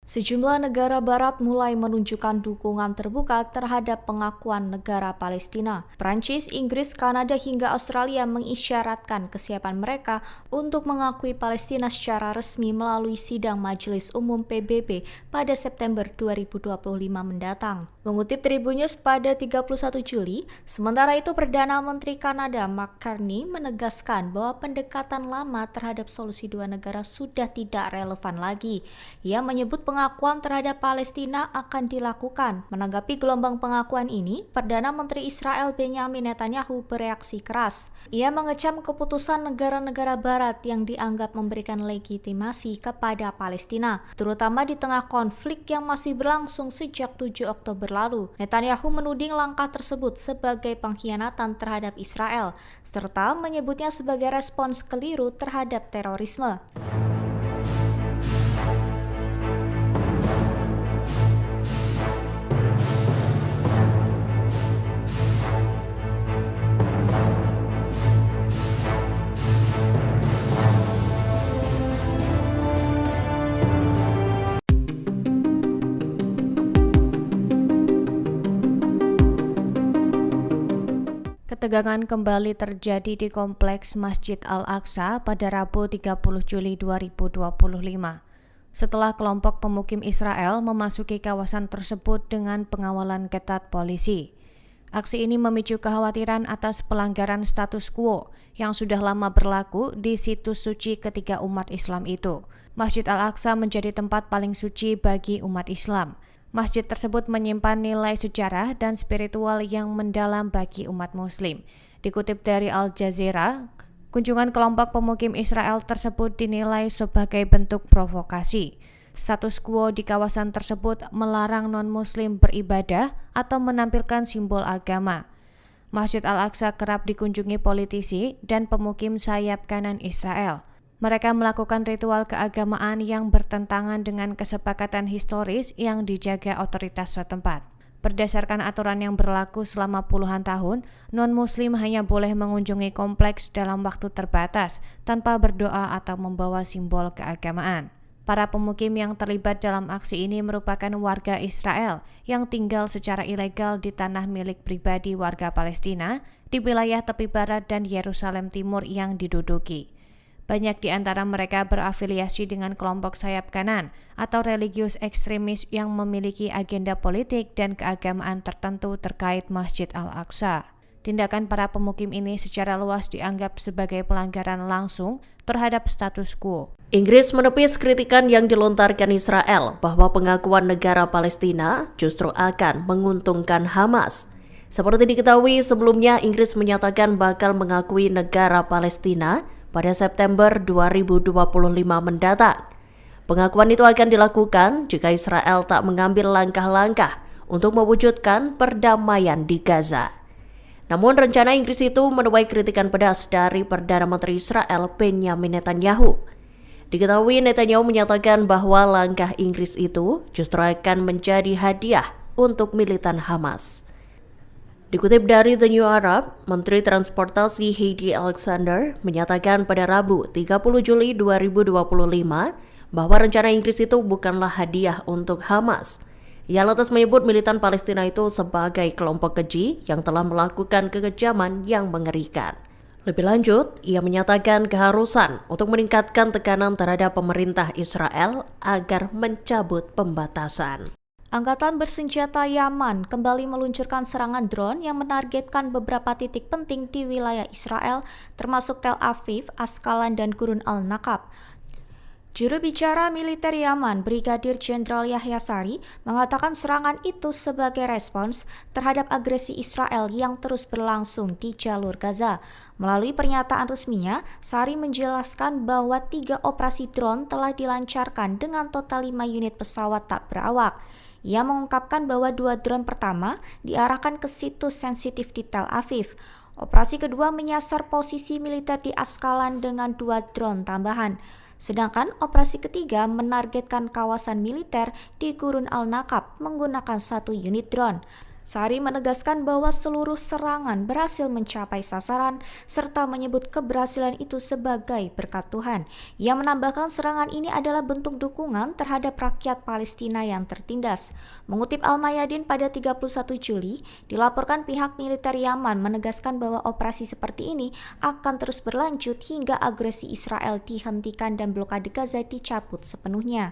Sejumlah negara barat mulai menunjukkan dukungan terbuka terhadap pengakuan negara Palestina. Prancis, Inggris, Kanada hingga Australia mengisyaratkan kesiapan mereka untuk mengakui Palestina secara resmi melalui sidang Majelis Umum PBB pada September 2025 mendatang. Mengutip Tribun News pada 31 Juli, sementara itu Perdana Menteri Kanada Mark Carney menegaskan bahwa pendekatan lama terhadap solusi dua negara sudah tidak relevan lagi. Ia menyebut pengakuan terhadap Palestina akan dilakukan. Menanggapi gelombang pengakuan ini, Perdana Menteri Israel Benjamin Netanyahu bereaksi keras. Ia mengecam keputusan negara-negara barat yang dianggap memberikan legitimasi kepada Palestina, terutama di tengah konflik yang masih berlangsung sejak 7 Oktober lalu. Netanyahu menuding langkah tersebut sebagai pengkhianatan terhadap Israel, serta menyebutnya sebagai respons keliru terhadap terorisme. Ketegangan kembali terjadi di Kompleks Masjid Al-Aqsa pada Rabu 30 Juli 2025. Setelah kelompok pemukim Israel memasuki kawasan tersebut dengan pengawalan ketat polisi. Aksi ini memicu kekhawatiran atas pelanggaran status quo yang sudah lama berlaku di situs suci ketiga umat Islam itu. Masjid Al-Aqsa menjadi tempat paling suci bagi umat Islam. Masjid tersebut menyimpan nilai sejarah dan spiritual yang mendalam bagi umat Muslim. Dikutip dari Al Jazeera, kunjungan kelompok pemukim Israel tersebut dinilai sebagai bentuk provokasi. Status quo di kawasan tersebut melarang non-Muslim beribadah atau menampilkan simbol agama. Masjid Al-Aqsa kerap dikunjungi politisi dan pemukim sayap kanan Israel. Mereka melakukan ritual keagamaan yang bertentangan dengan kesepakatan historis yang dijaga otoritas setempat. Berdasarkan aturan yang berlaku selama puluhan tahun, non-Muslim hanya boleh mengunjungi kompleks dalam waktu terbatas tanpa berdoa atau membawa simbol keagamaan. Para pemukim yang terlibat dalam aksi ini merupakan warga Israel yang tinggal secara ilegal di tanah milik pribadi warga Palestina di wilayah tepi barat dan Yerusalem Timur yang diduduki. Banyak di antara mereka berafiliasi dengan kelompok sayap kanan atau religius ekstremis yang memiliki agenda politik dan keagamaan tertentu terkait Masjid Al-Aqsa. Tindakan para pemukim ini secara luas dianggap sebagai pelanggaran langsung terhadap status quo. Inggris menepis kritikan yang dilontarkan Israel bahwa pengakuan negara Palestina justru akan menguntungkan Hamas. Seperti diketahui sebelumnya, Inggris menyatakan bakal mengakui negara Palestina pada September 2025 mendatang. Pengakuan itu akan dilakukan jika Israel tak mengambil langkah-langkah untuk mewujudkan perdamaian di Gaza. Namun rencana Inggris itu menuai kritikan pedas dari Perdana Menteri Israel Benjamin Netanyahu. Diketahui Netanyahu menyatakan bahwa langkah Inggris itu justru akan menjadi hadiah untuk militan Hamas. Dikutip dari The New Arab, Menteri Transportasi Heidi Alexander menyatakan pada Rabu 30 Juli 2025 bahwa rencana Inggris itu bukanlah hadiah untuk Hamas. Ia lantas menyebut militan Palestina itu sebagai kelompok keji yang telah melakukan kekejaman yang mengerikan. Lebih lanjut, ia menyatakan keharusan untuk meningkatkan tekanan terhadap pemerintah Israel agar mencabut pembatasan. Angkatan bersenjata Yaman kembali meluncurkan serangan drone yang menargetkan beberapa titik penting di wilayah Israel, termasuk Tel Aviv, Askalan, dan Gurun Al-Nakab. Juru bicara militer Yaman, Brigadir Jenderal Yahya Sari, mengatakan serangan itu sebagai respons terhadap agresi Israel yang terus berlangsung di jalur Gaza. Melalui pernyataan resminya, Sari menjelaskan bahwa 3 operasi drone telah dilancarkan dengan total 5 unit pesawat tak berawak. Ia mengungkapkan bahwa 2 drone pertama diarahkan ke situs sensitif di Tel Aviv. Operasi kedua menyasar posisi militer di Askalan dengan 2 drone tambahan. Sedangkan operasi ketiga menargetkan kawasan militer di Gurun Al-Nakab menggunakan 1 unit drone. Sari menegaskan bahwa seluruh serangan berhasil mencapai sasaran serta menyebut keberhasilan itu sebagai berkat Tuhan. Ia menambahkan serangan ini adalah bentuk dukungan terhadap rakyat Palestina yang tertindas. Mengutip Al-Mayadin pada 31 Juli, dilaporkan pihak militer Yaman menegaskan bahwa operasi seperti ini akan terus berlanjut hingga agresi Israel dihentikan dan blokade Gaza dicabut sepenuhnya.